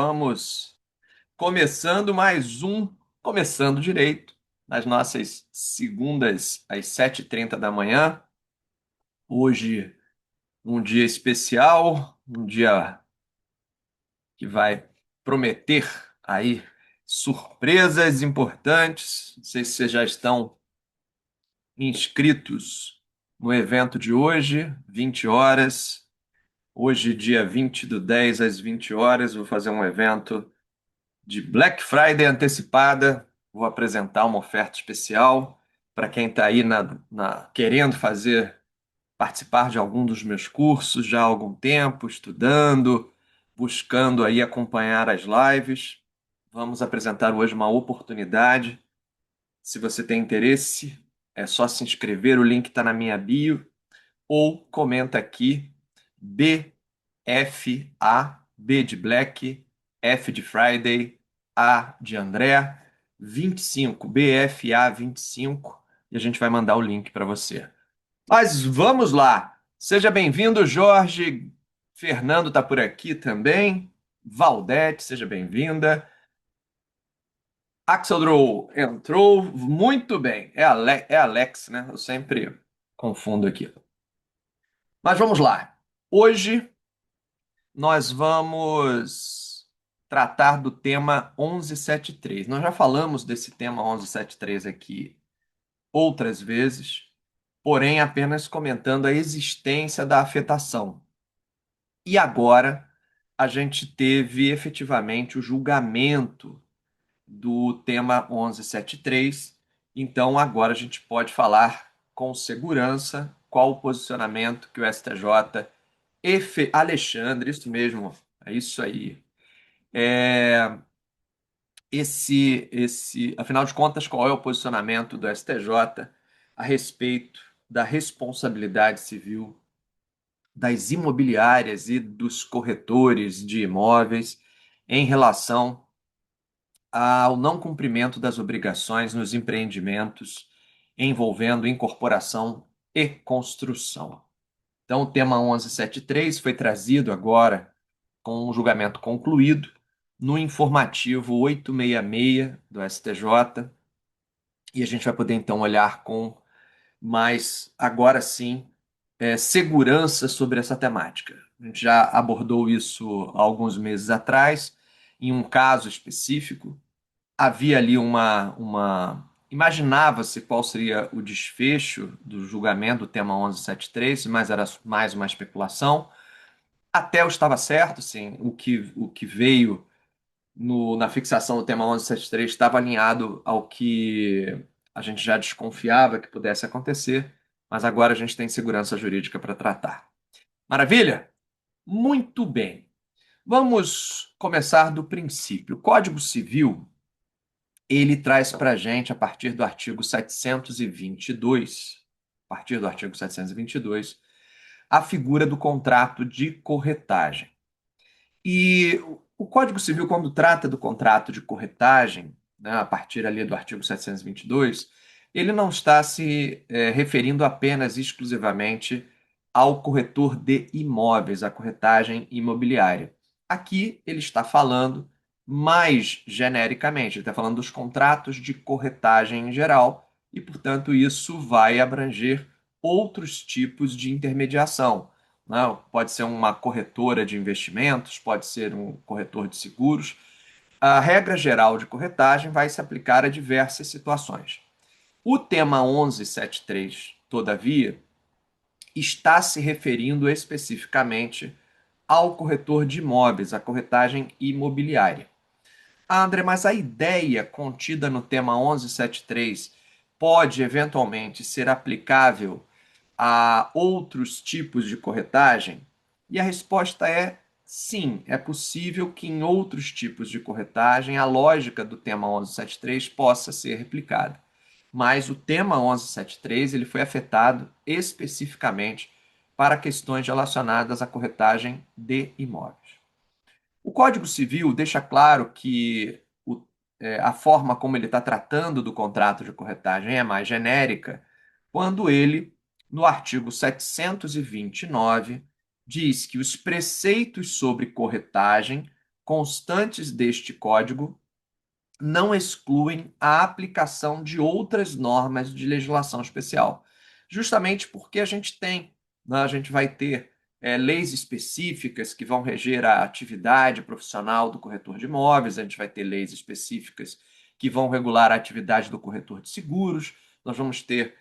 Vamos começando mais um Começando Direito, nas nossas segundas às 7h30 da manhã. Hoje, um dia especial, um dia que vai prometer aí surpresas importantes. Não sei se vocês já estão inscritos no evento de hoje, 20 horas. Hoje, dia 20/10, às 20 horas, vou fazer um evento de Black Friday antecipada. Vou apresentar uma oferta especial para quem está aí querendo participar de algum dos meus cursos já há algum tempo, estudando, buscando aí acompanhar as lives. Vamos apresentar hoje uma oportunidade. Se você tem interesse, é só se inscrever, o link está na minha bio, ou comenta aqui BFA, B de Black, F de Friday, A de André, 25, BFA 25, e a gente vai mandar o link para você. Mas vamos lá. Seja bem-vindo, Jorge. Fernando está por aqui também. Valdete, seja bem-vinda. Axeldrow entrou muito bem. É Alex, né? Eu sempre confundo aqui. Mas vamos lá. Hoje nós vamos tratar do tema 1173. Nós já falamos desse tema 1173 aqui outras vezes, porém apenas comentando a existência da afetação. E agora a gente teve efetivamente o julgamento do tema 1173. Então agora a gente pode falar com segurança qual o posicionamento que o STJ Alexandre, isso mesmo, é isso aí. É, afinal de contas, qual é o posicionamento do STJ a respeito da responsabilidade civil das imobiliárias e dos corretores de imóveis em relação ao não cumprimento das obrigações nos empreendimentos envolvendo incorporação e construção. Então, o tema 1173 foi trazido agora com um julgamento concluído no informativo 866 do STJ, e a gente vai poder então olhar com mais, agora sim, segurança sobre essa temática. A gente já abordou isso há alguns meses atrás, em um caso específico. Havia ali imaginava-se qual seria o desfecho do julgamento do tema 1173, mas era mais uma especulação. Até eu estava certo, sim, o que veio na fixação do tema 1173 estava alinhado ao que a gente já desconfiava que pudesse acontecer, mas agora a gente tem segurança jurídica para tratar. Maravilha? Muito bem. Vamos começar do princípio. O Código Civil, ele traz para a gente, a partir do artigo 722, a figura do contrato de corretagem. E o Código Civil, quando trata do contrato de corretagem, né, a partir ali do artigo 722, ele não está se referindo apenas exclusivamente ao corretor de imóveis, à corretagem imobiliária. Aqui ele está falando mais genericamente, ele está falando dos contratos de corretagem em geral, e, portanto, isso vai abranger outros tipos de intermediação. Não, pode ser uma corretora de investimentos, pode ser um corretor de seguros. A regra geral de corretagem vai se aplicar a diversas situações. O tema 1173, todavia, está se referindo especificamente ao corretor de imóveis, à corretagem imobiliária. Ah, André, mas a ideia contida no tema 1173 pode eventualmente ser aplicável a outros tipos de corretagem? E a resposta é sim, é possível que em outros tipos de corretagem a lógica do tema 1173 possa ser replicada. Mas o tema 1173 ele foi afetado especificamente para questões relacionadas à corretagem de imóveis. O Código Civil deixa claro que a forma como ele está tratando do contrato de corretagem é mais genérica, quando ele, no artigo 729, diz que os preceitos sobre corretagem constantes deste código não excluem a aplicação de outras normas de legislação especial, justamente porque a gente tem, né, a gente vai ter leis específicas que vão reger a atividade profissional do corretor de imóveis, a gente vai ter leis específicas que vão regular a atividade do corretor de seguros, nós vamos ter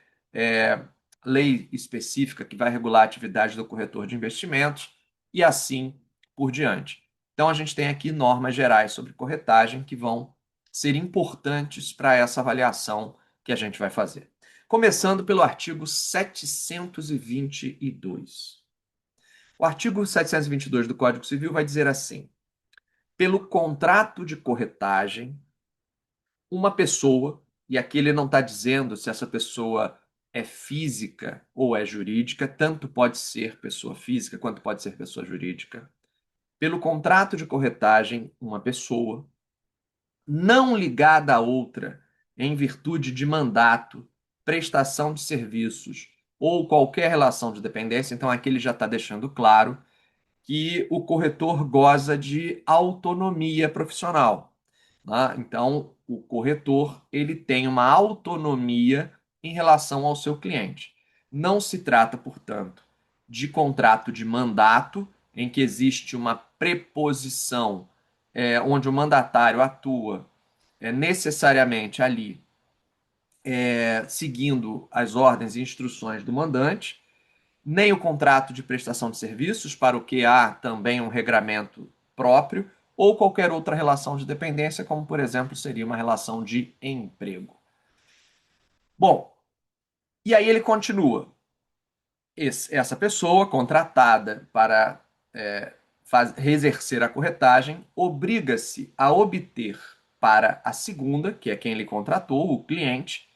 lei específica que vai regular a atividade do corretor de investimentos e assim por diante. Então, a gente tem aqui normas gerais sobre corretagem que vão ser importantes para essa avaliação que a gente vai fazer. Começando pelo artigo 722. O artigo 722 do Código Civil vai dizer assim: pelo contrato de corretagem, uma pessoa, e aqui ele não está dizendo se essa pessoa é física ou é jurídica, tanto pode ser pessoa física quanto pode ser pessoa jurídica. Pelo contrato de corretagem, uma pessoa não ligada a outra em virtude de mandato, prestação de serviços ou qualquer relação de dependência, então aqui ele já está deixando claro que o corretor goza de autonomia profissional, né? Então, o corretor ele tem uma autonomia em relação ao seu cliente. Não se trata, portanto, de contrato de mandato, em que existe uma preposição onde o mandatário atua necessariamente ali seguindo as ordens e instruções do mandante, nem o contrato de prestação de serviços, para o que há também um regramento próprio, ou qualquer outra relação de dependência, como, por exemplo, seria uma relação de emprego. Bom, e aí ele continua. Essa pessoa contratada para exercer a corretagem obriga-se a obter para a segunda, que é quem lhe contratou, o cliente,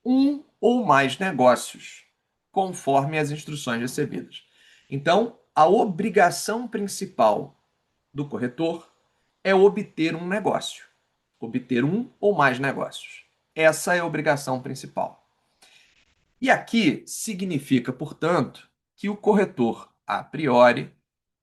um ou mais negócios, conforme as instruções recebidas. Então, a obrigação principal do corretor é obter um negócio, obter um ou mais negócios. Essa é a obrigação principal. E aqui significa, portanto, que o corretor, a priori,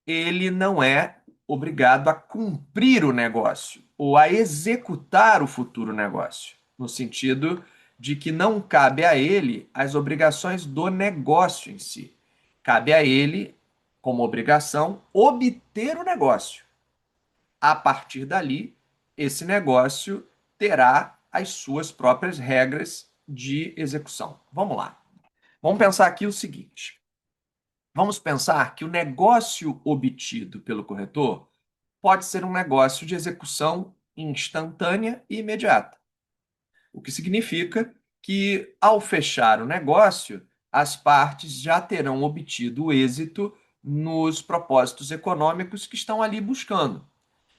ele não é obrigado a cumprir o negócio ou a executar o futuro negócio, no sentido de que não cabe a ele as obrigações do negócio em si. Cabe a ele, como obrigação, obter o negócio. A partir dali, esse negócio terá as suas próprias regras de execução. Vamos lá. Vamos pensar aqui o seguinte. Vamos pensar que o negócio obtido pelo corretor pode ser um negócio de execução instantânea e imediata, o que significa que, ao fechar o negócio, as partes já terão obtido o êxito nos propósitos econômicos que estão ali buscando,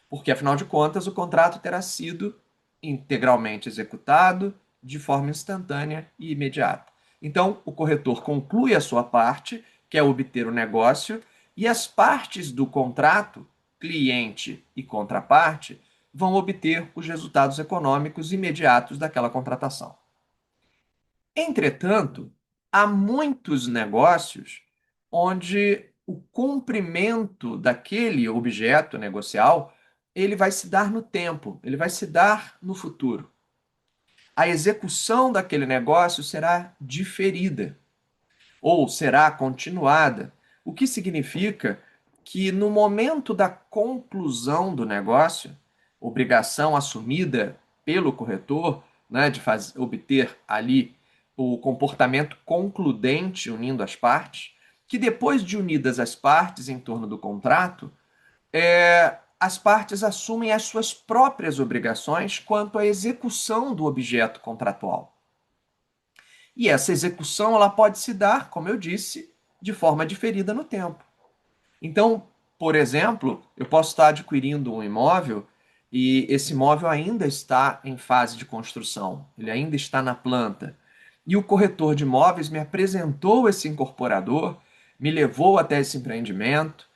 porque, afinal de contas, o contrato terá sido integralmente executado de forma instantânea e imediata. Então, o corretor conclui a sua parte, que é obter o negócio, e as partes do contrato, cliente e contraparte, vão obter os resultados econômicos imediatos daquela contratação. Entretanto, há muitos negócios onde o cumprimento daquele objeto negocial ele vai se dar no tempo, ele vai se dar no futuro. A execução daquele negócio será diferida ou será continuada, o que significa que no momento da conclusão do negócio, obrigação assumida pelo corretor, né, de obter ali o comportamento concludente unindo as partes, que depois de unidas as partes em torno do contrato, as partes assumem as suas próprias obrigações quanto à execução do objeto contratual. E essa execução ela pode se dar, como eu disse, de forma diferida no tempo. Então, por exemplo, eu posso estar adquirindo um imóvel e esse imóvel ainda está em fase de construção, ele ainda está na planta. E o corretor de imóveis me apresentou esse incorporador, me levou até esse empreendimento,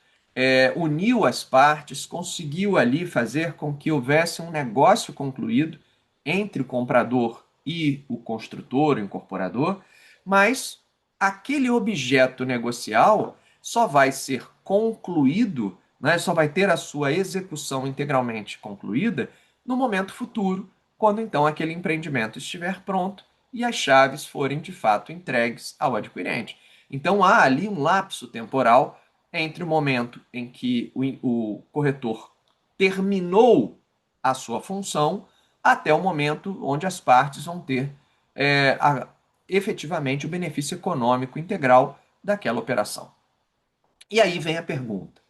uniu as partes, conseguiu ali fazer com que houvesse um negócio concluído entre o comprador e o construtor, o incorporador, mas aquele objeto negocial só vai ser concluído né? Só vai ter a sua execução integralmente concluída no momento futuro, quando então aquele empreendimento estiver pronto e as chaves forem de fato entregues ao adquirente. Então há ali um lapso temporal entre o momento em que o corretor terminou a sua função até o momento onde as partes vão ter efetivamente o benefício econômico integral daquela operação. E aí vem a pergunta: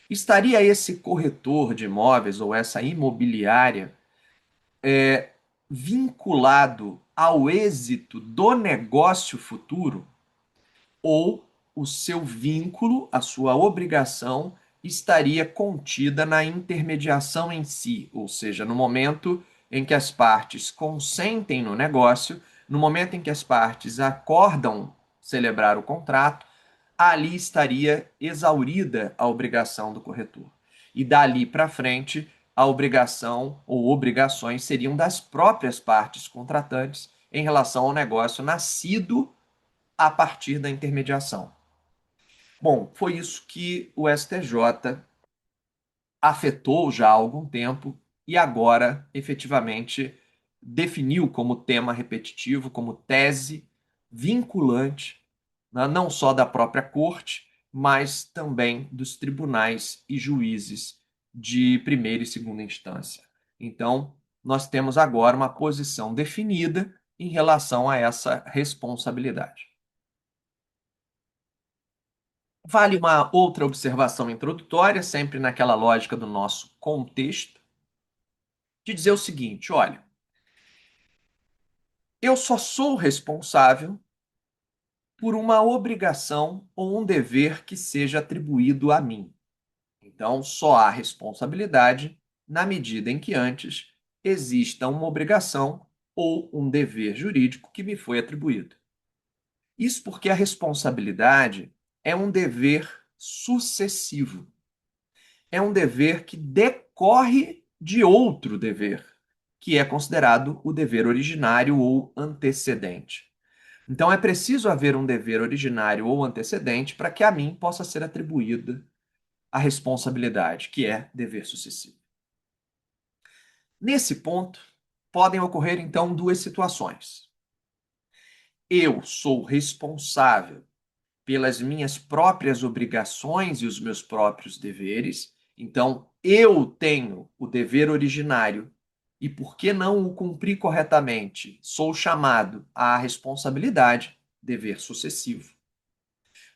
estaria esse corretor de imóveis ou essa imobiliária vinculado ao êxito do negócio futuro? Ou o seu vínculo, a sua obrigação, estaria contida na intermediação em si, ou seja, no momento em que as partes consentem no negócio, no momento em que as partes acordam celebrar o contrato, ali estaria exaurida a obrigação do corretor. E dali para frente, a obrigação ou obrigações seriam das próprias partes contratantes em relação ao negócio nascido a partir da intermediação. Bom, foi isso que o STJ afetou já há algum tempo e agora efetivamente definiu como tema repetitivo, como tese vinculante, né, não só da própria corte, mas também dos tribunais e juízes de primeira e segunda instância. Então, nós temos agora uma posição definida em relação a essa responsabilidade. Vale uma outra observação introdutória, sempre naquela lógica do nosso contexto, de dizer o seguinte: olha, eu só sou responsável por uma obrigação ou um dever que seja atribuído a mim. Então, só há responsabilidade na medida em que antes exista uma obrigação ou um dever jurídico que me foi atribuído. Isso porque a responsabilidade é um dever sucessivo. É um dever que decorre de outro dever, que é considerado o dever originário ou antecedente. Então é preciso haver um dever originário ou antecedente para que a mim possa ser atribuída a responsabilidade, que é dever sucessivo. Nesse ponto, podem ocorrer então duas situações. Eu sou responsável pelas minhas próprias obrigações e os meus próprios deveres. Então, eu tenho o dever originário e, por que não o cumprir corretamente, sou chamado à responsabilidade, dever sucessivo,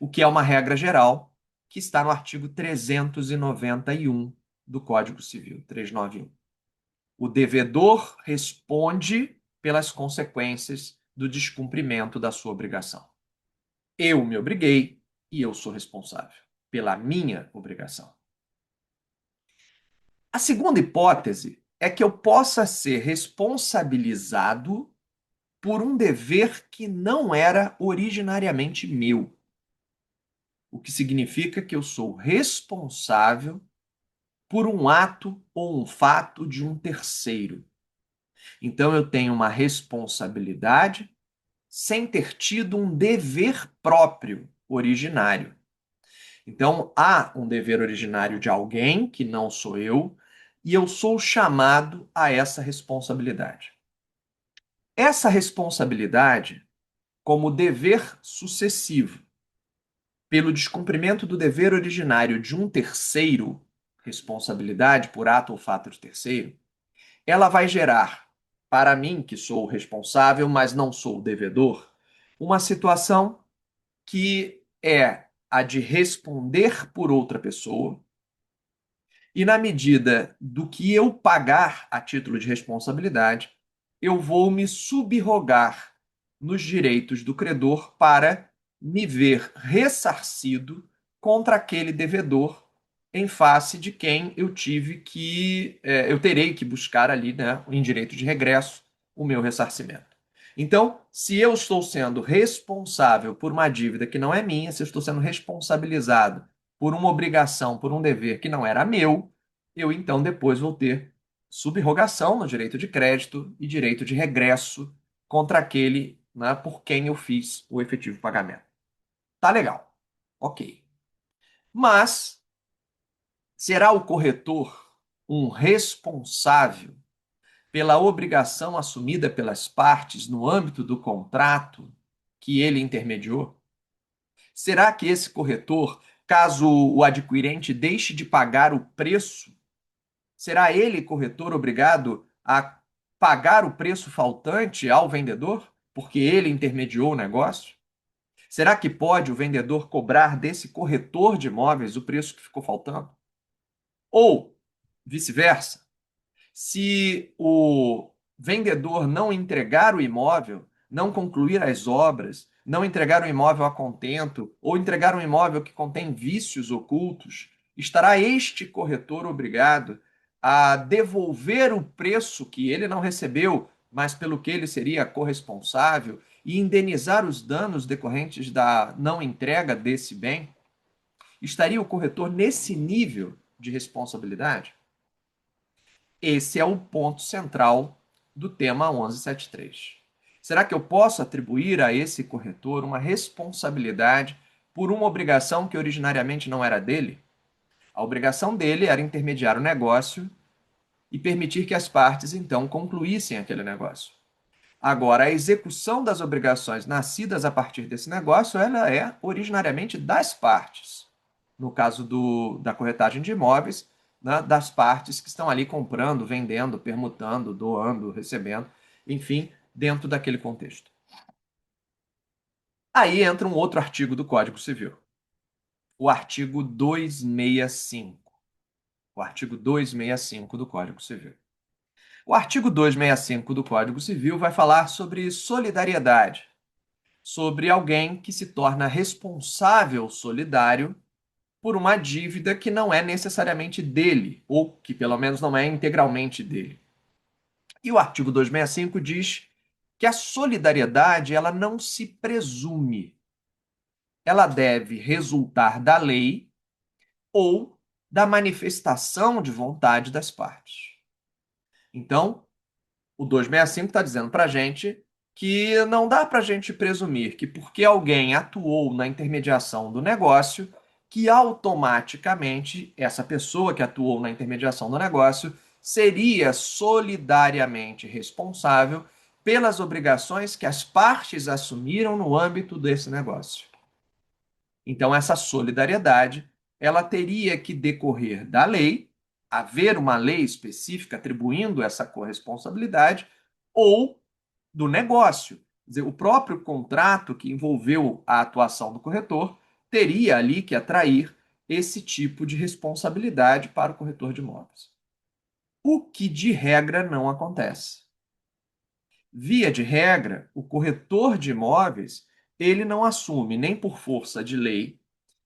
o que é uma regra geral que está no artigo 391 do Código Civil, 391. O devedor responde pelas consequências do descumprimento da sua obrigação. Eu me obriguei e eu sou responsável pela minha obrigação. A segunda hipótese é que eu possa ser responsabilizado por um dever que não era originariamente meu, o que significa que eu sou responsável por um ato ou um fato de um terceiro. Então eu tenho uma responsabilidade sem ter tido um dever próprio originário. Então, há um dever originário de alguém, que não sou eu, e eu sou chamado a essa responsabilidade. Essa responsabilidade, como dever sucessivo, pelo descumprimento do dever originário de um terceiro, responsabilidade por ato ou fato de terceiro, ela vai gerar, para mim, que sou o responsável, mas não sou o devedor, uma situação que é a de responder por outra pessoa. E na medida do que eu pagar a título de responsabilidade, eu vou me subrogar nos direitos do credor para me ver ressarcido contra aquele devedor em face de quem eu terei que buscar ali, né, em direito de regresso, o meu ressarcimento. Então, se eu estou sendo responsável por uma dívida que não é minha, se eu estou sendo responsabilizado por uma obrigação, por um dever que não era meu, eu então depois vou ter subrogação no direito de crédito e direito de regresso contra aquele, né, por quem eu fiz o efetivo pagamento. Tá legal. Ok. Mas Será o corretor um responsável pela obrigação assumida pelas partes no âmbito do contrato que ele intermediou? Será que esse corretor, caso o adquirente deixe de pagar o preço, será ele, corretor, obrigado a pagar o preço faltante ao vendedor, porque ele intermediou o negócio? Será que pode o vendedor cobrar desse corretor de imóveis o preço que ficou faltando? Ou, vice-versa, se o vendedor não entregar o imóvel, não concluir as obras, não entregar o imóvel a contento, ou entregar um imóvel que contém vícios ocultos, estará este corretor obrigado a devolver o preço que ele não recebeu, mas pelo que ele seria corresponsável, e indenizar os danos decorrentes da não entrega desse bem? Estaria o corretor nesse nível de responsabilidade? Esse é o ponto central do tema 1173. Será que eu posso atribuir a esse corretor uma responsabilidade por uma obrigação que originariamente não era dele? A obrigação dele era intermediar o negócio e permitir que as partes então concluíssem aquele negócio. Agora, a execução das obrigações nascidas a partir desse negócio, ela é originariamente das partes. No caso da corretagem de imóveis, né, das partes que estão ali comprando, vendendo, permutando, doando, recebendo, enfim, dentro daquele contexto. Aí entra um outro artigo do Código Civil, o artigo 265. O artigo 265 do Código Civil. O artigo 265 do Código Civil vai falar sobre solidariedade, sobre alguém que se torna responsável solidário por uma dívida que não é necessariamente dele, ou que pelo menos não é integralmente dele. E o artigo 265 diz que a solidariedade ela não se presume. Ela deve resultar da lei ou da manifestação de vontade das partes. Então, o 265 está dizendo para a gente que não dá para a gente presumir que porque alguém atuou na intermediação do negócio, que automaticamente essa pessoa que atuou na intermediação do negócio seria solidariamente responsável pelas obrigações que as partes assumiram no âmbito desse negócio. Então, essa solidariedade, ela teria que decorrer da lei, haver uma lei específica atribuindo essa corresponsabilidade, ou do negócio. Quer dizer, o próprio contrato que envolveu a atuação do corretor teria ali que atrair esse tipo de responsabilidade para o corretor de imóveis. O que de regra não acontece. Via de regra, o corretor de imóveis, ele não assume nem por força de lei,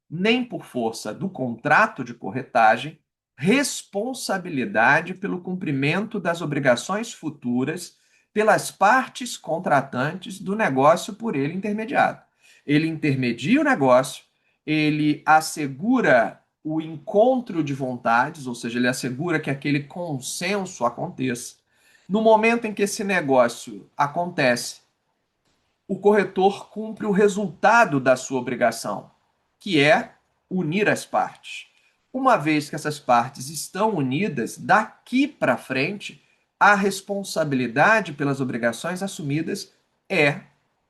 nem por força do contrato de corretagem, responsabilidade pelo cumprimento das obrigações futuras pelas partes contratantes do negócio por ele intermediado. Ele intermedia o negócio, ele assegura o encontro de vontades, ou seja, ele assegura que aquele consenso aconteça. No momento em que esse negócio acontece, o corretor cumpre o resultado da sua obrigação, que é unir as partes. Uma vez que essas partes estão unidas, daqui para frente, a responsabilidade pelas obrigações assumidas é,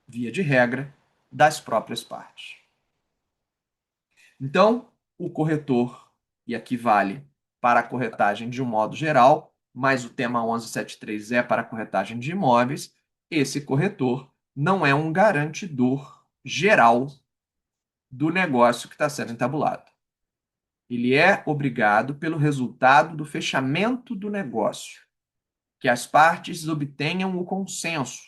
via de regra, das próprias partes. Então, o corretor, e aqui vale para a corretagem de um modo geral, mas o tema 1173 é para a corretagem de imóveis, esse corretor não é um garantidor geral do negócio que está sendo entabulado. Ele é obrigado pelo resultado do fechamento do negócio, que as partes obtenham o consenso.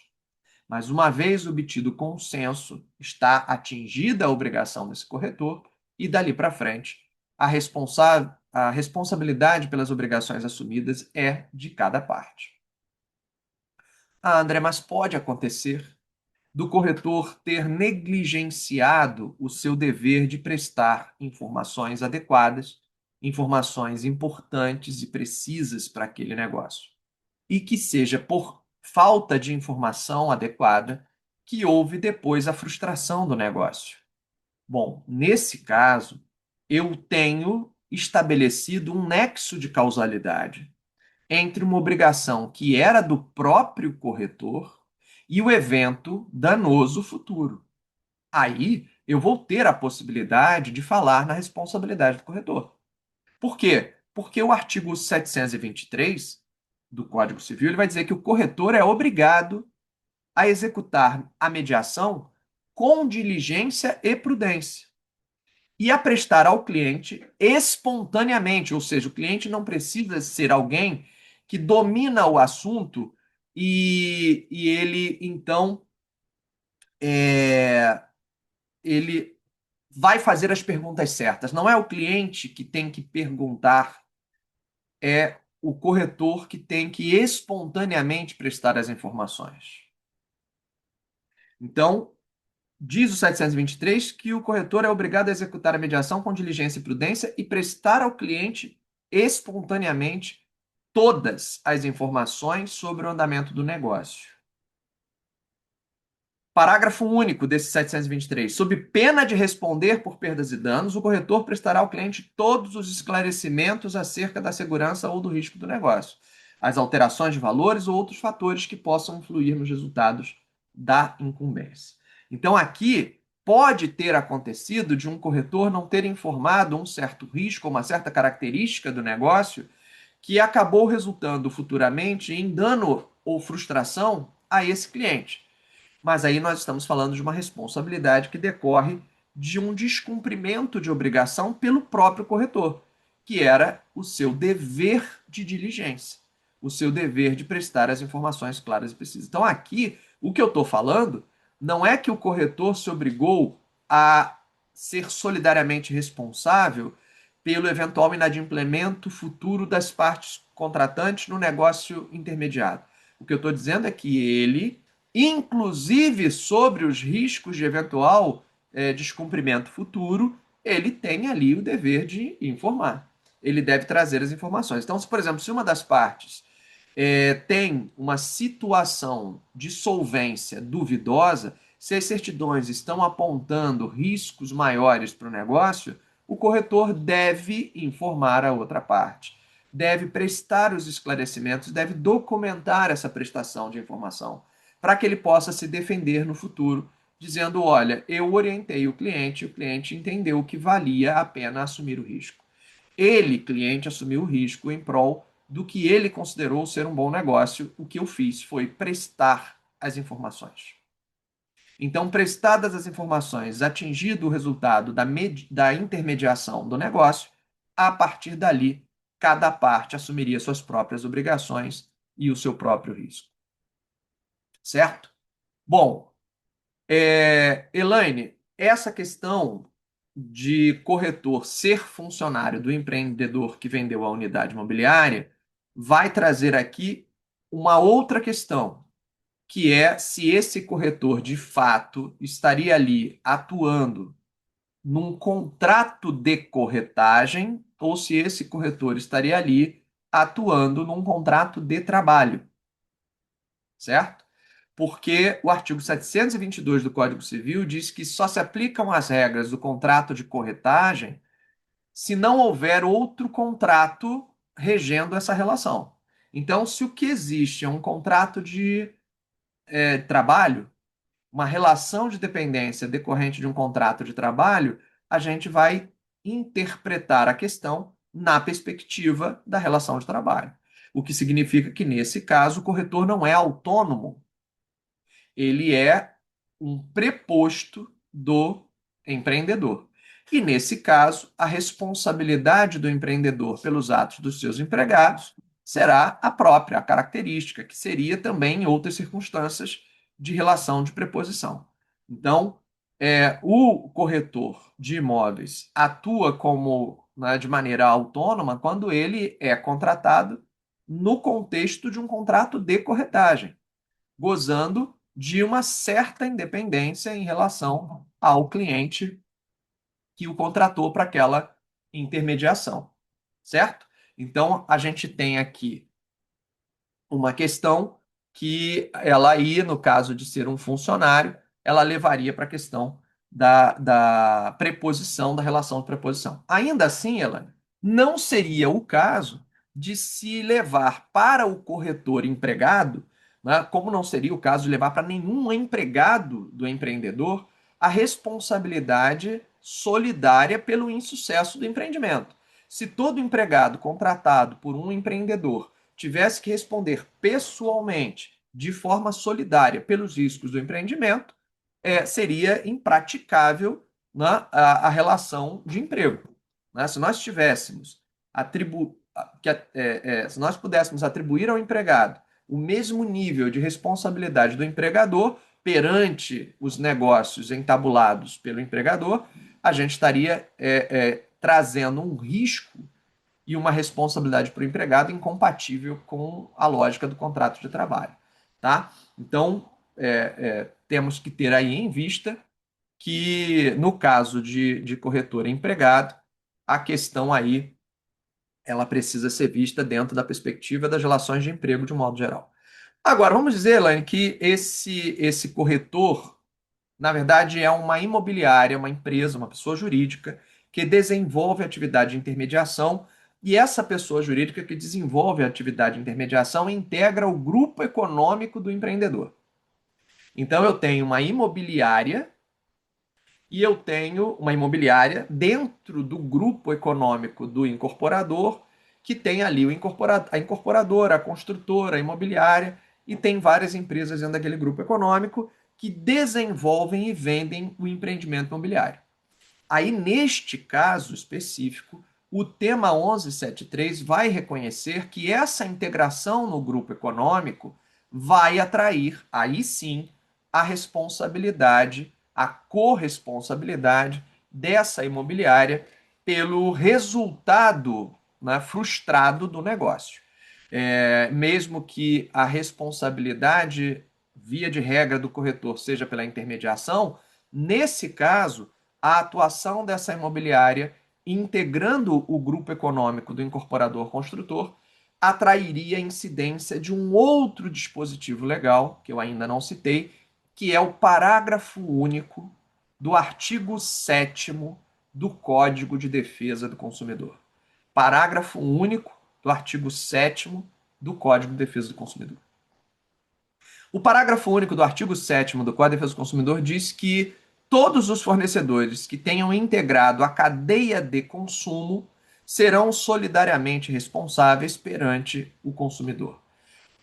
Mas uma vez obtido o consenso, está atingida a obrigação desse corretor e dali para frente a responsabilidade pelas obrigações assumidas é de cada parte. Ah, André, mas pode acontecer do corretor ter negligenciado o seu dever de prestar informações adequadas, informações importantes e precisas para aquele negócio. E que seja por falta de informação adequada que houve depois a frustração do negócio. Bom, nesse caso, eu tenho estabelecido um nexo de causalidade entre uma obrigação que era do próprio corretor e o evento danoso futuro. Aí eu vou ter a possibilidade de falar na responsabilidade do corretor. Por quê? Porque o artigo 723 do Código Civil ele vai dizer que o corretor é obrigado a executar a mediação com diligência e prudência e a prestar ao cliente espontaneamente, ou seja, o cliente não precisa ser alguém que domina o assunto e ele então é, ele vai fazer as perguntas certas. Não é o cliente que tem que perguntar, é o corretor que tem que espontaneamente prestar as informações. Então, diz o 723 que o corretor é obrigado a executar a mediação com diligência e prudência e prestar ao cliente espontaneamente todas as informações sobre o andamento do negócio. Parágrafo único desse 723. Sob pena de responder por perdas e danos, o corretor prestará ao cliente todos os esclarecimentos acerca da segurança ou do risco do negócio, as alterações de valores ou outros fatores que possam influir nos resultados da incumbência. Então, aqui pode ter acontecido de um corretor não ter informado um certo risco, uma certa característica do negócio, que acabou resultando futuramente em dano ou frustração a esse cliente. Mas aí nós estamos falando de uma responsabilidade que decorre de um descumprimento de obrigação pelo próprio corretor, que era o seu dever de diligência, o seu dever de prestar as informações claras e precisas. Então, aqui, o que eu estou falando não é que o corretor se obrigou a ser solidariamente responsável pelo eventual inadimplemento futuro das partes contratantes no negócio intermediado. O que eu estou dizendo é que ele inclusive sobre os riscos de eventual descumprimento futuro, ele tem ali o dever de informar. Ele deve trazer as informações. Então, se, por exemplo, se uma das partes tem uma situação de solvência duvidosa, se as certidões estão apontando riscos maiores para o negócio, o corretor deve informar a outra parte, deve prestar os esclarecimentos, deve documentar essa prestação de informação, para que ele possa se defender no futuro, dizendo: olha, eu orientei o cliente entendeu que valia a pena assumir o risco. Ele, cliente, assumiu o risco em prol do que ele considerou ser um bom negócio. O que eu fiz foi prestar as informações. Então, prestadas as informações, atingido o resultado da intermediação do negócio, a partir dali, cada parte assumiria suas próprias obrigações e o seu próprio risco. Certo? Bom, Elaine, essa questão de corretor ser funcionário do empreendedor que vendeu a unidade imobiliária vai trazer aqui uma outra questão, que é se esse corretor de fato estaria ali atuando num contrato de corretagem ou se esse corretor estaria ali atuando num contrato de trabalho, certo? Porque o artigo 722 do Código Civil diz que só se aplicam as regras do contrato de corretagem se não houver outro contrato regendo essa relação. Então, se o que existe é um contrato de trabalho, uma relação de dependência decorrente de um contrato de trabalho, a gente vai interpretar a questão na perspectiva da relação de trabalho. O que significa que, nesse caso, o corretor não é autônomo, ele é um preposto do empreendedor. E, nesse caso, a responsabilidade do empreendedor pelos atos dos seus empregados será a própria, a característica, que seria também em outras circunstâncias de relação de preposição. Então, o corretor de imóveis atua como, né, de maneira autônoma quando ele é contratado no contexto de um contrato de corretagem, gozando de uma certa independência em relação ao cliente que o contratou para aquela intermediação, certo? Então, a gente tem aqui uma questão que ela aí, no caso de ser um funcionário, ela levaria para a questão da preposição, da relação de preposição. Ainda assim, Elaine, não seria o caso de se levar para o corretor empregado, né, como não seria o caso de levar para nenhum empregado do empreendedor a responsabilidade solidária pelo insucesso do empreendimento. Se todo empregado contratado por um empreendedor tivesse que responder pessoalmente, de forma solidária, pelos riscos do empreendimento, seria impraticável, né, a relação de emprego. Né? Se nós tivéssemos se nós pudéssemos atribuir ao empregado o mesmo nível de responsabilidade do empregador perante os negócios entabulados pelo empregador, a gente estaria trazendo um risco e uma responsabilidade para o empregado incompatível com a lógica do contrato de trabalho. Tá? Então, temos que ter aí em vista que, no caso de corretor empregado, a questão aí ela precisa ser vista dentro da perspectiva das relações de emprego de um modo geral. Agora, vamos dizer, Elaine, que esse corretor, na verdade, é uma imobiliária, uma empresa, uma pessoa jurídica que desenvolve atividade de intermediação e essa pessoa jurídica que desenvolve a atividade de intermediação integra o grupo econômico do empreendedor. Então, eu tenho uma imobiliária e eu tenho uma imobiliária dentro do grupo econômico do incorporador, que tem ali a incorporadora, a construtora, a imobiliária, e tem várias empresas dentro daquele grupo econômico que desenvolvem e vendem o empreendimento imobiliário. Aí, neste caso específico, o tema 1173 vai reconhecer que essa integração no grupo econômico vai atrair, aí sim, a responsabilidade, a corresponsabilidade dessa imobiliária pelo resultado, né, frustrado do negócio. Mesmo que a responsabilidade, via de regra, do corretor seja pela intermediação, nesse caso, a atuação dessa imobiliária, integrando o grupo econômico do incorporador construtor, atrairia a incidência de um outro dispositivo legal, que eu ainda não citei, que é o parágrafo único do artigo 7º do Código de Defesa do Consumidor. Parágrafo único do artigo 7º do Código de Defesa do Consumidor. O parágrafo único do artigo 7º do Código de Defesa do Consumidor diz que todos os fornecedores que tenham integrado a cadeia de consumo serão solidariamente responsáveis perante o consumidor.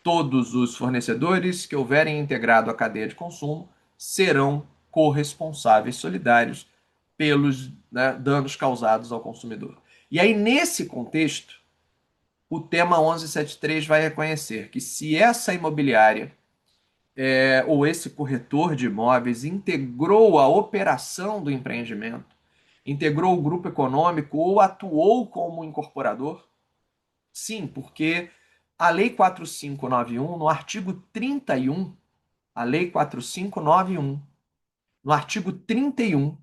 Todos os fornecedores que houverem integrado a cadeia de consumo serão corresponsáveis solidários pelos, né, danos causados ao consumidor. E aí, nesse contexto, o tema 1173 vai reconhecer que se essa imobiliária ou esse corretor de imóveis integrou a operação do empreendimento, integrou o grupo econômico ou atuou como incorporador, sim, porque a Lei 4591, no artigo 31, a Lei 4591, no artigo 31,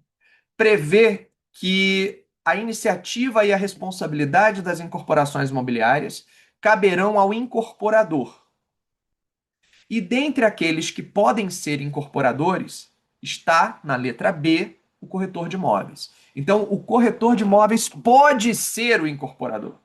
prevê que a iniciativa e a responsabilidade das incorporações imobiliárias caberão ao incorporador. E dentre aqueles que podem ser incorporadores, está na letra B o corretor de imóveis. Então, o corretor de imóveis pode ser o incorporador.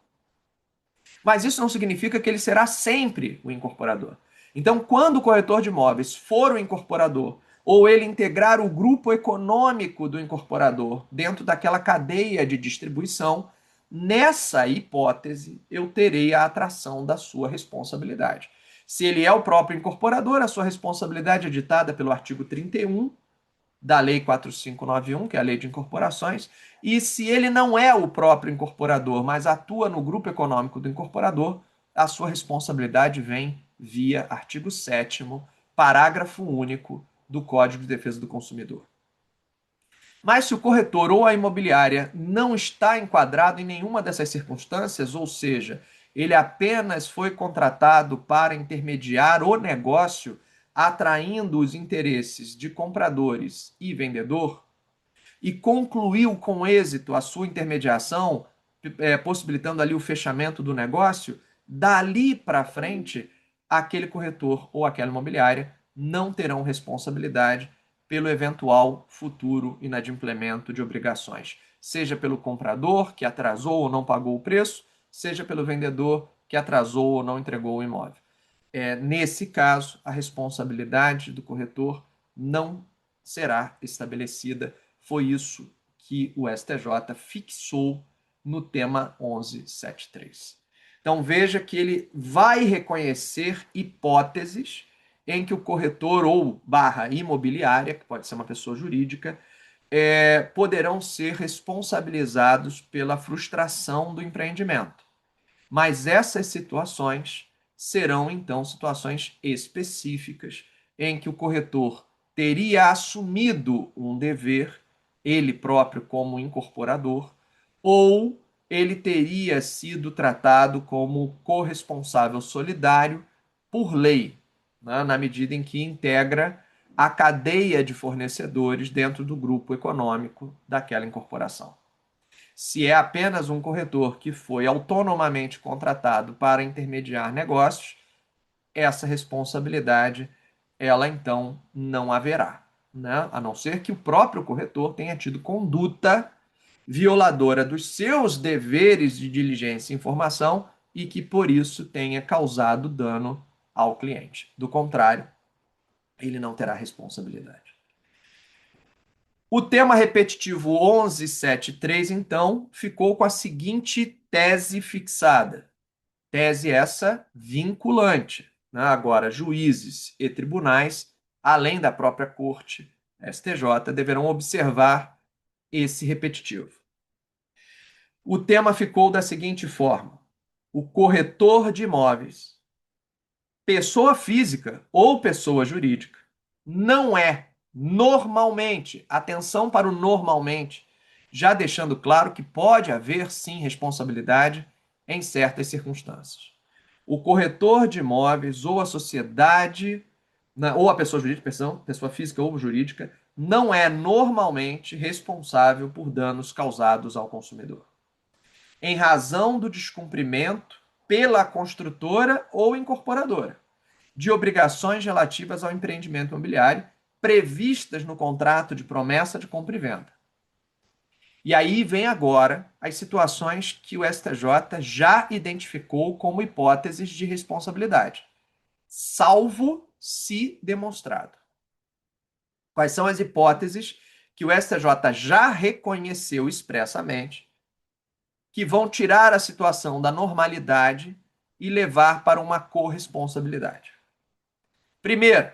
Mas isso não significa que ele será sempre o incorporador. Então, quando o corretor de imóveis for o incorporador, ou ele integrar o grupo econômico do incorporador dentro daquela cadeia de distribuição, nessa hipótese eu terei a atração da sua responsabilidade. Se ele é o próprio incorporador, a sua responsabilidade é ditada pelo artigo 31 da Lei 4591, que é a Lei de Incorporações, e se ele não é o próprio incorporador, mas atua no grupo econômico do incorporador, a sua responsabilidade vem via artigo 7º, parágrafo único do Código de Defesa do Consumidor. Mas se o corretor ou a imobiliária não está enquadrado em nenhuma dessas circunstâncias, ou seja, ele apenas foi contratado para intermediar o negócio, atraindo os interesses de compradores e vendedor, e concluiu com êxito a sua intermediação, possibilitando ali o fechamento do negócio, dali para frente, aquele corretor ou aquela imobiliária não terão responsabilidade pelo eventual futuro inadimplemento de obrigações. seja pelo comprador, que atrasou ou não pagou o preço, seja pelo vendedor, que atrasou ou não entregou o imóvel. Nesse caso, a responsabilidade do corretor não será estabelecida. Foi isso que o STJ fixou no tema 1173. Então veja que ele vai reconhecer hipóteses em que o corretor ou barra imobiliária, que pode ser uma pessoa jurídica, poderão ser responsabilizados pela frustração do empreendimento. Mas essas situações serão, então, situações específicas em que o corretor teria assumido um dever, ele próprio como incorporador, ou ele teria sido tratado como corresponsável solidário por lei, né, na medida em que integra a cadeia de fornecedores dentro do grupo econômico daquela incorporação. Se é apenas um corretor que foi autonomamente contratado para intermediar negócios, essa responsabilidade, ela então não haverá, né? A não ser que o próprio corretor tenha tido conduta violadora dos seus deveres de diligência e informação e que por isso tenha causado dano ao cliente. Do contrário, ele não terá responsabilidade. O tema repetitivo 1173, então, ficou com a seguinte tese fixada. Tese essa vinculante, né? Agora, juízes e tribunais, além da própria corte, STJ, deverão observar esse repetitivo. O tema ficou da seguinte forma: o corretor de imóveis, pessoa física ou pessoa jurídica, não é normalmente, atenção para o normalmente, já deixando claro que pode haver sim responsabilidade em certas circunstâncias. O corretor de imóveis ou a sociedade, ou a pessoa jurídica, pessoa física ou jurídica, não é normalmente responsável por danos causados ao consumidor, em razão do descumprimento pela construtora ou incorporadora de obrigações relativas ao empreendimento imobiliário previstas no contrato de promessa de compra e venda. E aí vem agora as situações que o STJ já identificou como hipóteses de responsabilidade, salvo se demonstrado. Quais são as hipóteses que o STJ já reconheceu expressamente que vão tirar a situação da normalidade e levar para uma corresponsabilidade? Primeiro,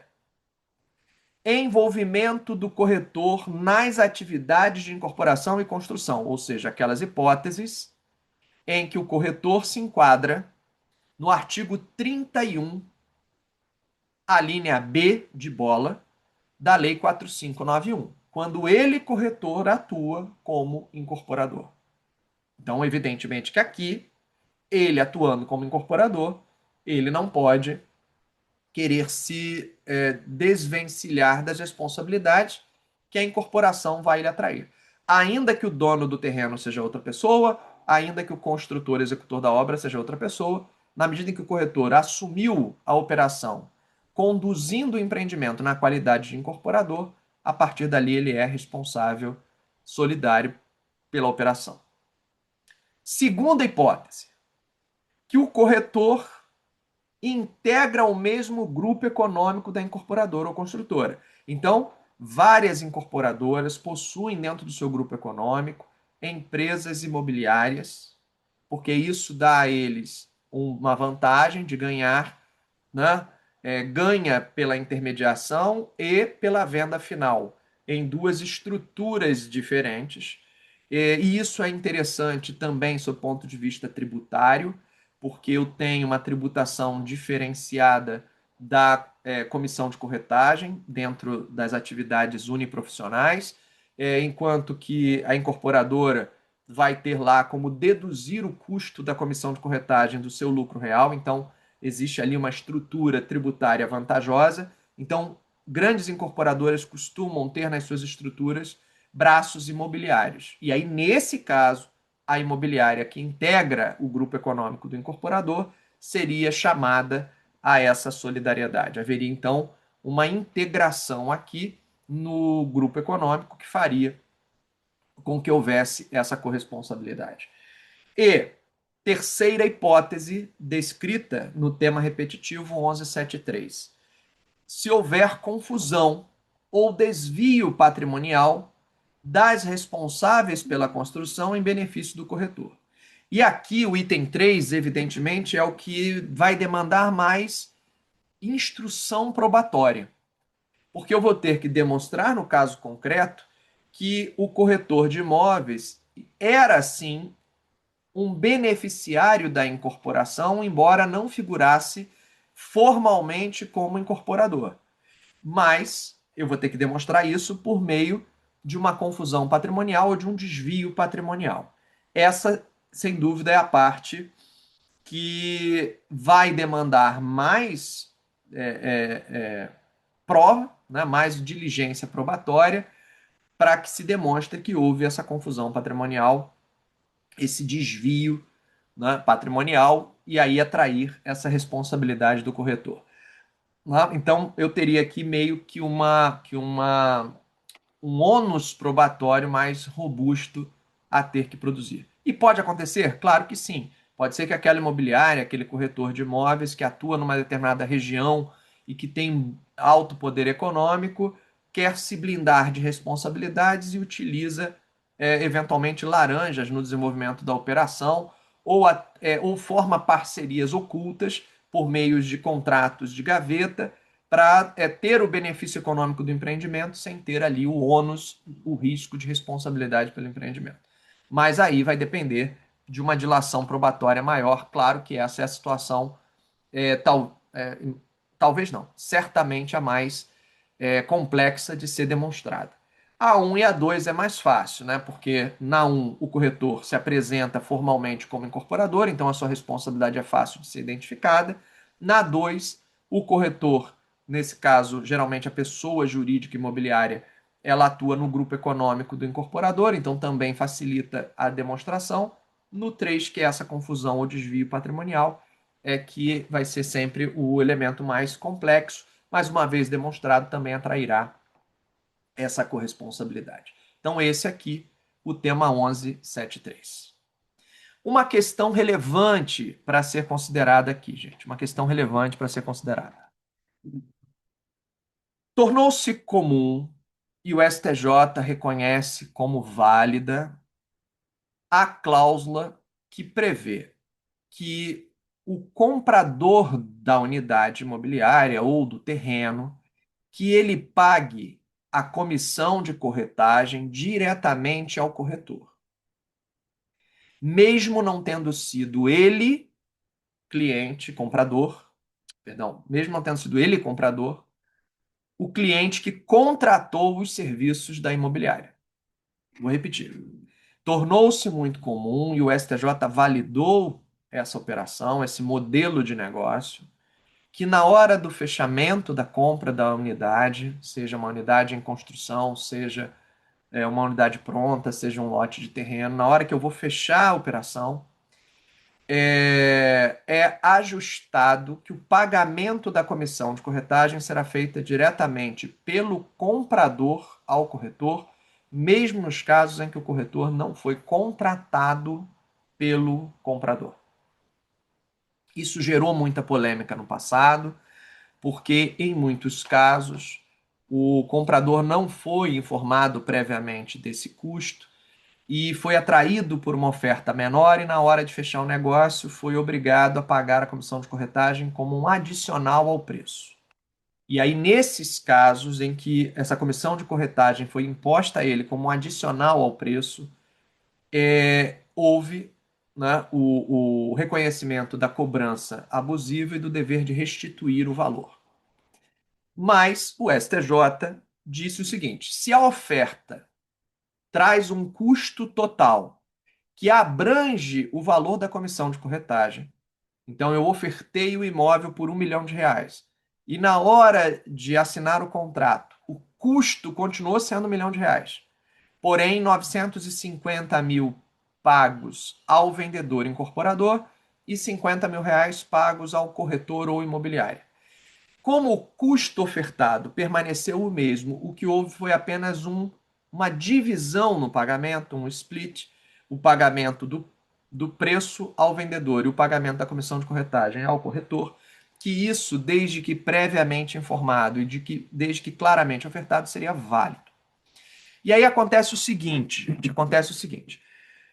envolvimento do corretor nas atividades de incorporação e construção, ou seja, aquelas hipóteses em que o corretor se enquadra no artigo 31, a linha B de bola, da Lei 4591, quando ele, corretor, atua como incorporador. Então, evidentemente que aqui, ele atuando como incorporador, ele não pode querer se desvencilhar das responsabilidades que a incorporação vai lhe atrair. Ainda que o dono do terreno seja outra pessoa, ainda que o construtor executor da obra seja outra pessoa, na medida em que o corretor assumiu a operação conduzindo o empreendimento na qualidade de incorporador, a partir dali ele é responsável solidário pela operação. Segunda hipótese, que o corretor integra o mesmo grupo econômico da incorporadora ou construtora. Então, várias incorporadoras possuem dentro do seu grupo econômico empresas imobiliárias, porque isso dá a eles uma vantagem de ganhar, né? Ganha pela intermediação e pela venda final, em duas estruturas diferentes. E isso é interessante também, sob o ponto de vista tributário, porque eu tenho uma tributação diferenciada da comissão de corretagem dentro das atividades uniprofissionais, enquanto que a incorporadora vai ter lá como deduzir o custo da comissão de corretagem do seu lucro real. Então, existe ali uma estrutura tributária vantajosa. Então, grandes incorporadoras costumam ter nas suas estruturas braços imobiliários. E aí, nesse caso, a imobiliária que integra o grupo econômico do incorporador seria chamada a essa solidariedade. Haveria, então, uma integração aqui no grupo econômico que faria com que houvesse essa corresponsabilidade. E terceira hipótese descrita no tema repetitivo 1173. Se houver confusão ou desvio patrimonial das responsáveis pela construção em benefício do corretor. E aqui o item 3, evidentemente, é o que vai demandar mais instrução probatória, porque eu vou ter que demonstrar no caso concreto que o corretor de imóveis era sim um beneficiário da incorporação, embora não figurasse formalmente como incorporador. Mas eu vou ter que demonstrar isso por meio de uma confusão patrimonial ou de um desvio patrimonial. Essa, sem dúvida, é a parte que vai demandar mais prova, né, mais diligência probatória, para que se demonstre que houve essa confusão patrimonial, esse desvio, né, patrimonial, e aí atrair essa responsabilidade do corretor. Então, eu teria aqui meio que um ônus probatório mais robusto a ter que produzir. E pode acontecer? Claro que sim. Pode ser que aquela imobiliária, aquele corretor de imóveis que atua numa determinada região e que tem alto poder econômico, quer se blindar de responsabilidades e utiliza eventualmente laranjas no desenvolvimento da operação ou forma parcerias ocultas por meios de contratos de gaveta para ter o benefício econômico do empreendimento sem ter ali o ônus, o risco de responsabilidade pelo empreendimento. Mas aí vai depender de uma dilação probatória maior. Claro que essa é a situação, talvez não, certamente a mais complexa de ser demonstrada. A 1 e a 2 é mais fácil, né? Porque na 1 o corretor se apresenta formalmente como incorporador, então a sua responsabilidade é fácil de ser identificada. Na 2, o corretor, nesse caso, geralmente a pessoa jurídica imobiliária, ela atua no grupo econômico do incorporador, então também facilita a demonstração. No 3, que é essa confusão ou desvio patrimonial, é que vai ser sempre o elemento mais complexo, mas uma vez demonstrado, também atrairá essa corresponsabilidade. Então, esse aqui, o tema 1173. Uma questão relevante para ser considerada aqui, gente. Uma questão relevante para ser considerada. Tornou-se comum, e o STJ reconhece como válida, a cláusula que prevê que o comprador da unidade imobiliária ou do terreno, que ele pague a comissão de corretagem diretamente ao corretor, mesmo não tendo sido ele cliente, comprador, perdão, mesmo não tendo sido ele comprador, o cliente que contratou os serviços da imobiliária. Vou repetir. Tornou-se muito comum e o STJ validou essa operação, esse modelo de negócio, que na hora do fechamento da compra da unidade, seja uma unidade em construção, seja uma unidade pronta, seja um lote de terreno, na hora que eu vou fechar a operação, é ajustado que o pagamento da comissão de corretagem será feita diretamente pelo comprador ao corretor, mesmo nos casos em que o corretor não foi contratado pelo comprador. Isso gerou muita polêmica no passado, porque em muitos casos o comprador não foi informado previamente desse custo e foi atraído por uma oferta menor e na hora de fechar o negócio foi obrigado a pagar a comissão de corretagem como um adicional ao preço. E aí, nesses casos em que essa comissão de corretagem foi imposta a ele como um adicional ao preço, houve, né, o reconhecimento da cobrança abusiva e do dever de restituir o valor. Mas o STJ disse o seguinte: se a oferta traz um custo total que abrange o valor da comissão de corretagem, então eu ofertei o imóvel por R$ 1 milhão, e na hora de assinar o contrato, o custo continuou sendo R$ 1 milhão, porém 950 mil pagos ao vendedor incorporador e R$ 50 mil pagos ao corretor ou imobiliário. Como o custo ofertado permaneceu o mesmo, o que houve foi apenas um uma divisão no pagamento, um split, o pagamento do preço ao vendedor e o pagamento da comissão de corretagem ao corretor, que isso, desde que previamente informado e desde que claramente ofertado, seria válido. E aí acontece o seguinte, gente, acontece o seguinte.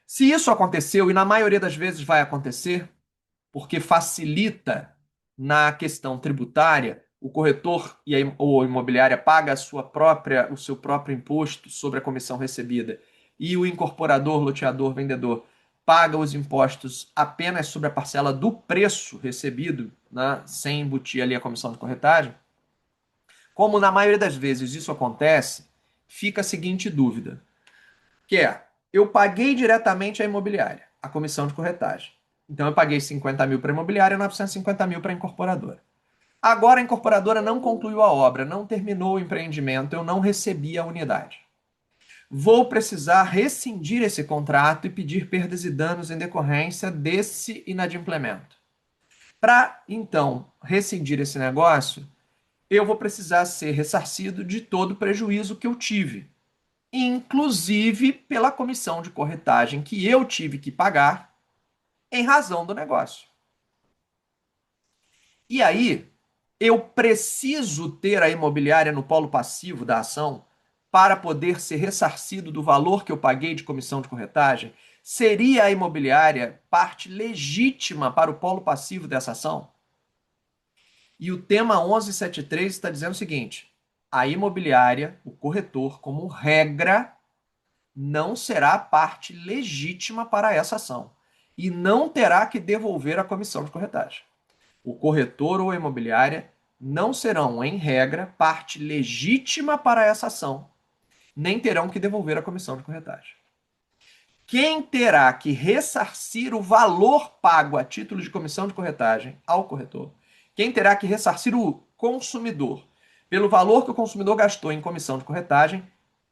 Se isso aconteceu, e na maioria das vezes vai acontecer, porque facilita na questão tributária, o corretor ou a imobiliária paga o seu próprio imposto sobre a comissão recebida e o incorporador, loteador, vendedor paga os impostos apenas sobre a parcela do preço recebido, né, sem embutir ali a comissão de corretagem. Como na maioria das vezes isso acontece, fica a seguinte dúvida, que é, eu paguei diretamente à imobiliária, a comissão de corretagem. Então eu paguei 50 mil para a imobiliária e 950 mil para a incorporadora. Agora a incorporadora não concluiu a obra, não terminou o empreendimento, eu não recebi a unidade. Vou precisar rescindir esse contrato e pedir perdas e danos em decorrência desse inadimplemento. Para, então, rescindir esse negócio, eu vou precisar ser ressarcido de todo o prejuízo que eu tive, inclusive pela comissão de corretagem que eu tive que pagar em razão do negócio. E aí, eu preciso ter a imobiliária no polo passivo da ação para poder ser ressarcido do valor que eu paguei de comissão de corretagem? Seria a imobiliária parte legítima para o polo passivo dessa ação? E o tema 1173 está dizendo o seguinte: a imobiliária, o corretor, como regra, não será parte legítima para essa ação e não terá que devolver a comissão de corretagem. O corretor ou a imobiliária não serão, em regra, parte legítima para essa ação, nem terão que devolver a comissão de corretagem. Quem terá que ressarcir o valor pago a título de comissão de corretagem ao corretor, quem terá que ressarcir o consumidor pelo valor que o consumidor gastou em comissão de corretagem,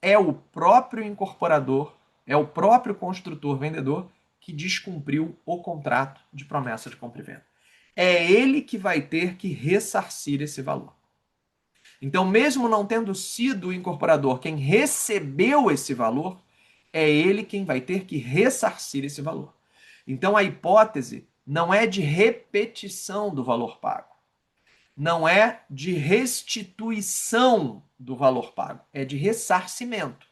é o próprio incorporador, é o próprio construtor vendedor que descumpriu o contrato de promessa de compra e venda. É ele que vai ter que ressarcir esse valor. Então, mesmo não tendo sido o incorporador quem recebeu esse valor, é ele quem vai ter que ressarcir esse valor. Então, a hipótese não é de repetição do valor pago, não é de restituição do valor pago, é de ressarcimento.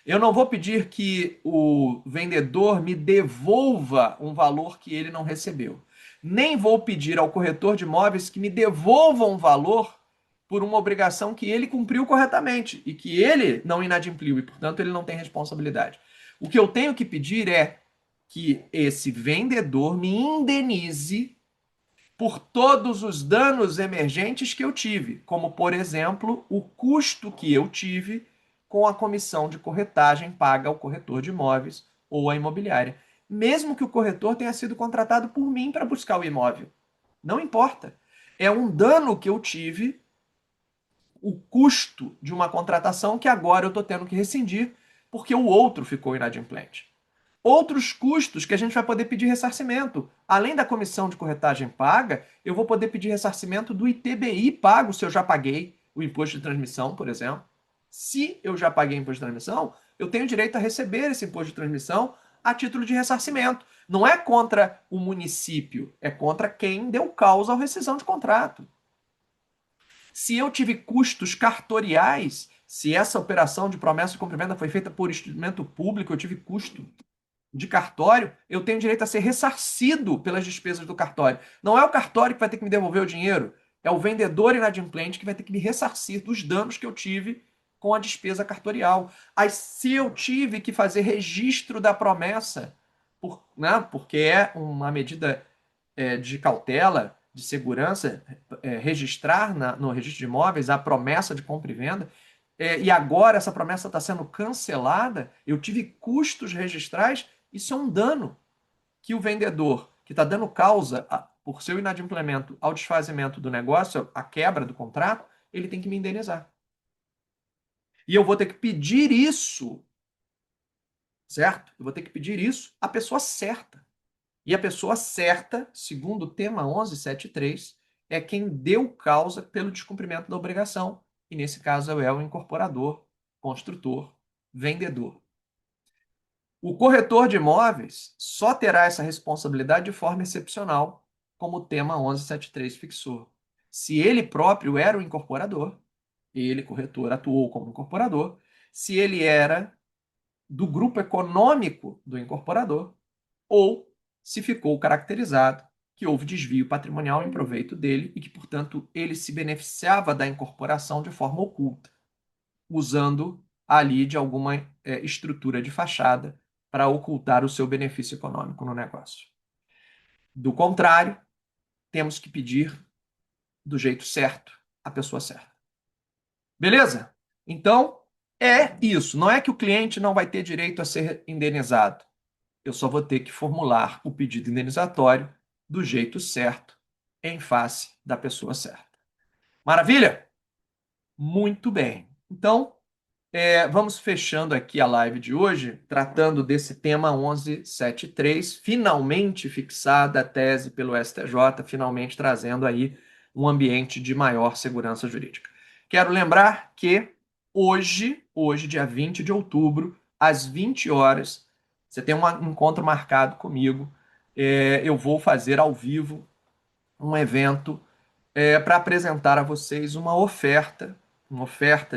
Eu não vou pedir que o vendedor me devolva um valor que ele não recebeu. Nem vou pedir ao corretor de imóveis que me devolva um valor por uma obrigação que ele cumpriu corretamente e que ele não inadimpliu e, portanto, ele não tem responsabilidade. O que eu tenho que pedir é que esse vendedor me indenize por todos os danos emergentes que eu tive, como, por exemplo, o custo que eu tive com a comissão de corretagem paga ao corretor de imóveis ou à imobiliária, mesmo que o corretor tenha sido contratado por mim para buscar o imóvel. Não importa. É um dano que eu tive, o custo de uma contratação que agora eu estou tendo que rescindir porque o outro ficou inadimplente. Outros custos que a gente vai poder pedir ressarcimento. Além da comissão de corretagem paga, eu vou poder pedir ressarcimento do ITBI pago se eu já paguei o imposto de transmissão, por exemplo. Se eu já paguei o imposto de transmissão, eu tenho direito a receber esse imposto de transmissão a título de ressarcimento. Não é contra o município, é contra quem deu causa à rescisão de contrato. Se eu tive custos cartoriais, se essa operação de promessa de compra e venda foi feita por instrumento público, eu tive custo de cartório, eu tenho direito a ser ressarcido pelas despesas do cartório. Não é o cartório que vai ter que me devolver o dinheiro, é o vendedor inadimplente que vai ter que me ressarcir dos danos que eu tive com a despesa cartorial. Aí, se eu tive que fazer registro da promessa, porque é uma medida de cautela, de segurança, registrar no registro de imóveis a promessa de compra e venda, e agora essa promessa está sendo cancelada, eu tive custos registrais, isso é um dano que o vendedor, que está dando causa por seu inadimplemento ao desfazimento do negócio, à quebra do contrato, ele tem que me indenizar. E eu vou ter que pedir isso, certo? Eu vou ter que pedir isso à pessoa certa. E a pessoa certa, segundo o tema 1173, é quem deu causa pelo descumprimento da obrigação. E nesse caso é o incorporador, construtor vendedor. O corretor de imóveis só terá essa responsabilidade de forma excepcional, como o tema 1173 fixou. Se ele próprio era o incorporador, ele, corretor, atuou como incorporador, se ele era do grupo econômico do incorporador, ou se ficou caracterizado que houve desvio patrimonial em proveito dele e que, portanto, ele se beneficiava da incorporação de forma oculta, usando ali de alguma estrutura de fachada para ocultar o seu benefício econômico no negócio. Do contrário, temos que pedir do jeito certo a pessoa certa. Beleza? Então, é isso. Não é que o cliente não vai ter direito a ser indenizado. Eu só vou ter que formular o pedido indenizatório do jeito certo, em face da pessoa certa. Maravilha? Muito bem. Então, vamos fechando aqui a live de hoje, tratando desse tema 1173, finalmente fixada a tese pelo STJ, finalmente trazendo aí um ambiente de maior segurança jurídica. Quero lembrar que hoje, dia 20 de outubro, às 20 horas, você tem um encontro marcado comigo. Eu vou fazer ao vivo um evento para apresentar a vocês uma oferta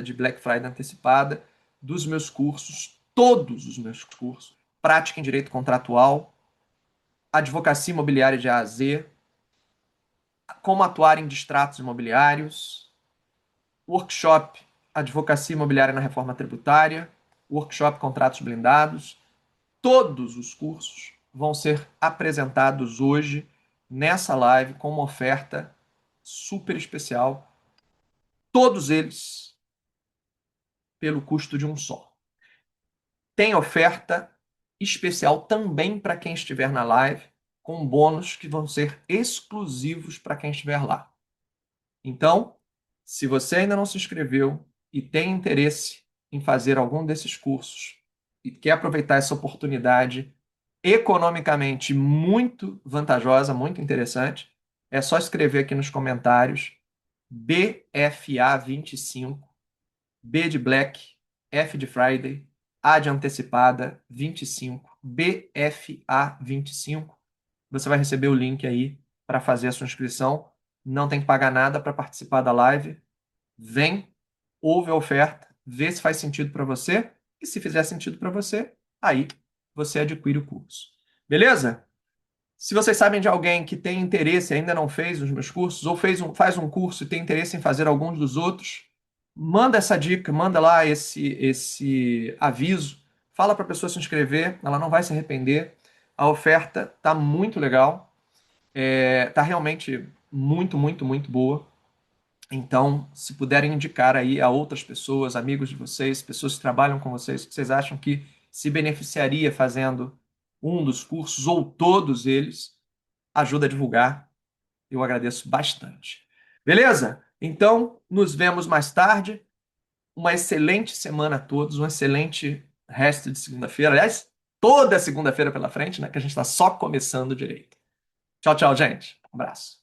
de Black Friday antecipada dos meus cursos, todos os meus cursos, prática em direito contratual, advocacia imobiliária de A a Z, como atuar em distratos imobiliários, workshop advocacia imobiliária na reforma tributária, workshop contratos blindados, todos os cursos vão ser apresentados hoje nessa live com uma oferta super especial, todos eles pelo custo de um só. Tem oferta especial também para quem estiver na live, com bônus que vão ser exclusivos para quem estiver lá. Então, se você ainda não se inscreveu e tem interesse em fazer algum desses cursos e quer aproveitar essa oportunidade economicamente muito vantajosa, muito interessante, é só escrever aqui nos comentários BFA25, B de Black, F de Friday, A de antecipada 25, BFA 25. Você vai receber o link aí para fazer a sua inscrição. Não tem que pagar nada para participar da live. Vem, ouve a oferta, vê se faz sentido para você. E se fizer sentido para você, aí você adquire o curso. Beleza? Se vocês sabem de alguém que tem interesse e ainda não fez os meus cursos, ou faz um curso e tem interesse em fazer alguns dos outros, manda essa dica, manda lá esse aviso, fala para a pessoa se inscrever, ela não vai se arrepender. A oferta tá muito legal, tá realmente muito, muito, muito boa. Então, se puderem indicar aí a outras pessoas, amigos de vocês, pessoas que trabalham com vocês, que vocês acham que se beneficiaria fazendo um dos cursos ou todos eles, ajuda a divulgar. Eu agradeço bastante. Beleza? Então, nos vemos mais tarde. Uma excelente semana a todos, um excelente resto de segunda-feira. Aliás, toda segunda-feira pela frente, né? Que a gente está só começando direito. Tchau, tchau, gente. Um abraço.